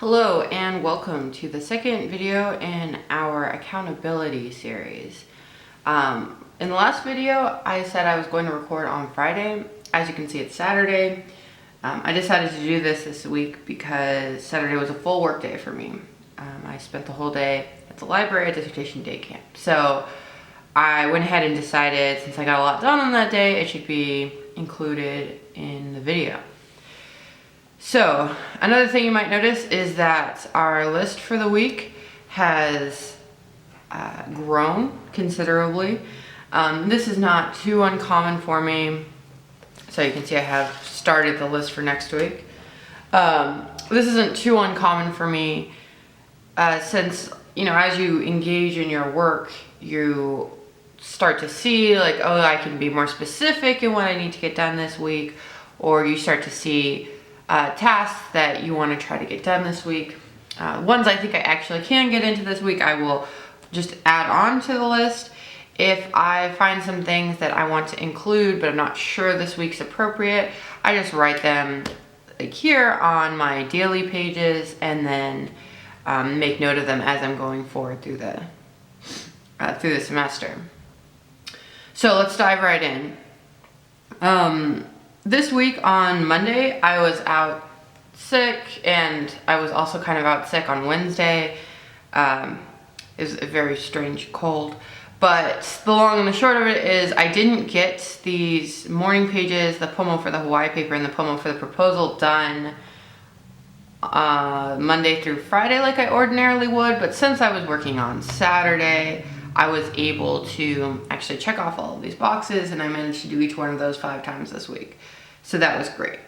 Hello and welcome to the second video in our accountability series. In the last video, I said I was going to record on Friday. As you can see, it's Saturday. I decided to do this week because Saturday was a full work day for me. I spent the whole day at the library at dissertation day camp. So I went ahead and decided, since I got a lot done on that day, it should be included in the video. So, another thing you might notice is that our list for the week has grown considerably. This is not too uncommon for me. So you can see I have started the list for next week. This isn't too uncommon for me since, as you engage in your work, you start to see like, oh, I can be more specific in what I need to get done this week, or you start to see tasks that you want to try to get done this week. Ones I think I actually can get into this week, I will just add on to the list. If I find some things that I want to include, but I'm not sure this week's appropriate, I just write them like here on my daily pages and then make note of them as I'm going forward through the semester. So let's dive right in. This week on Monday, I was out sick, and I was also kind of out sick on Wednesday. It was a very strange cold, but the long and the short of it is I didn't get these morning pages, the POMO for the Hawaii paper and the POMO for the proposal done Monday through Friday like I ordinarily would, but since I was working on Saturday, I was able to actually check off all of these boxes, and I managed to do each one of those 5 times this week. So that was great.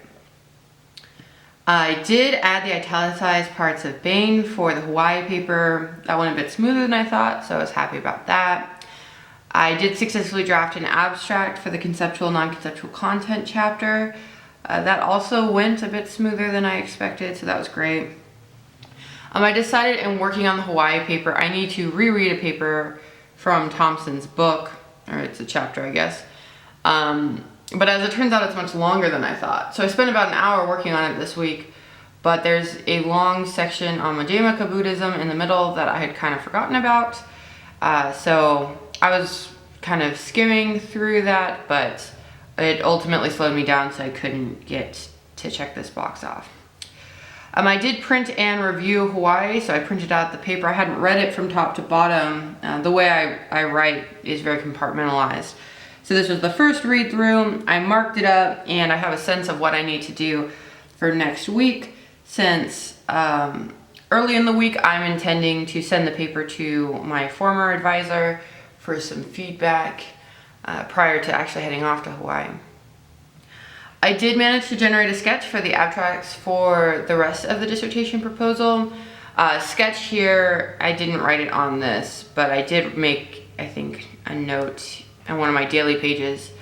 I did add the italicized parts of Bain for the Hawaii paper. That went a bit smoother than I thought, so I was happy about that. I did successfully draft an abstract for the conceptual, non-conceptual content chapter. That also went a bit smoother than I expected, so that was great. I decided in working on the Hawaii paper, I need to reread a paper from Thompson's book, or it's a chapter, I guess. But as it turns out, it's much longer than I thought. So I spent about an hour working on it this week, but there's a long section on Madhyamaka Buddhism in the middle that I had kind of forgotten about. So I was kind of skimming through that, but it ultimately slowed me down, so I couldn't get to check this box off. I did print and review Hawaii, so I printed out the paper. I hadn't read it from top to bottom. The way I write is very compartmentalized. So this was the first read through. I marked it up, and I have a sense of what I need to do for next week, since early in the week I'm intending to send the paper to my former advisor for some feedback prior to actually heading off to Hawaii. I did manage to generate a sketch for the abstracts for the rest of the dissertation proposal. Sketch here, I didn't write it on this, but I did make, I think, a note on one of my daily pages.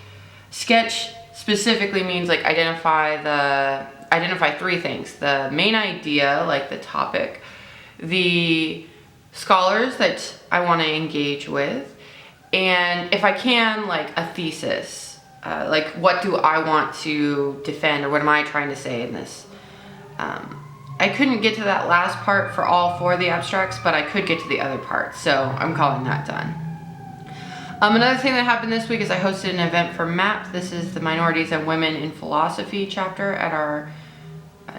Sketch specifically means like identify 3 things: the main idea, like the topic, the scholars that I want to engage with, and if I can, like a thesis. Like, what do I want to defend, or what am I trying to say in this? I couldn't get to that last part for all 4 of the abstracts, but I could get to the other parts, so I'm calling that done. Another thing that happened this week is I hosted an event for MAP. This is the Minorities and Women in Philosophy chapter at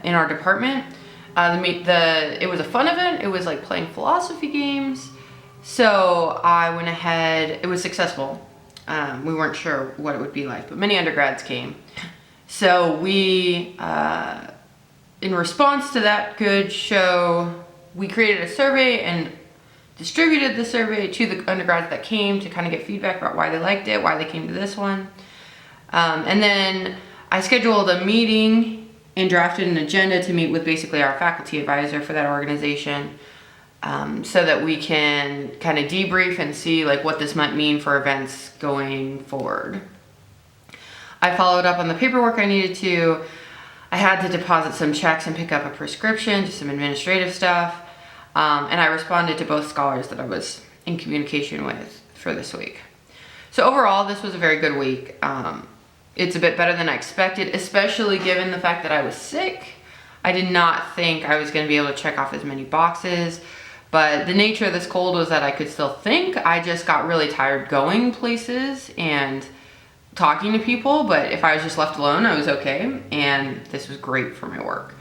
in our department. It was a fun event. It was like playing philosophy games. So I went ahead. It was successful. We weren't sure what it would be like, but many undergrads came. So we, in response to that good show, we created a survey and distributed the survey to the undergrads that came to kind of get feedback about why they liked it, why they came to this one. And then I scheduled a meeting and drafted an agenda to meet with basically our faculty advisor for that organization, so that we can kind of debrief and see like what this might mean for events going forward. I followed up on the paperwork I needed to. I had to deposit some checks and pick up a prescription, just some administrative stuff. And I responded to both scholars that I was in communication with for this week. So overall, this was a very good week. It's a bit better than I expected, especially given the fact that I was sick. I did not think I was going to be able to check off as many boxes, but the nature of this cold was that I could still think. I just got really tired going places and talking to people, but if I was just left alone, I was okay, and this was great for my work.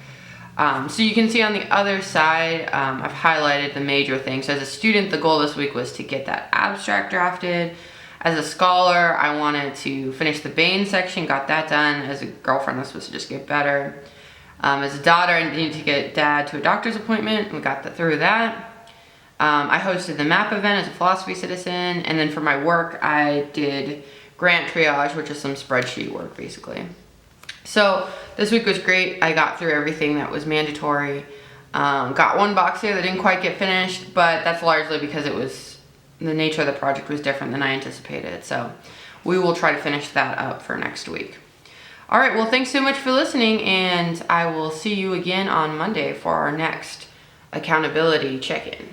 So you can see on the other side, I've highlighted the major things. As a student, the goal this week was to get that abstract drafted. As a scholar, I wanted to finish the Bain section, got that done. As a girlfriend, this was to just get better. As a daughter, I needed to get dad to a doctor's appointment. We got through that. I hosted the MAP event as a philosophy citizen. And then for my work, I did grant triage, which is some spreadsheet work, basically. So this week was great. I got through everything that was mandatory. Got one box here that didn't quite get finished, but that's largely because the nature of the project was different than I anticipated. So we will try to finish that up for next week. All right, well, thanks so much for listening, and I will see you again on Monday for our next accountability check-in.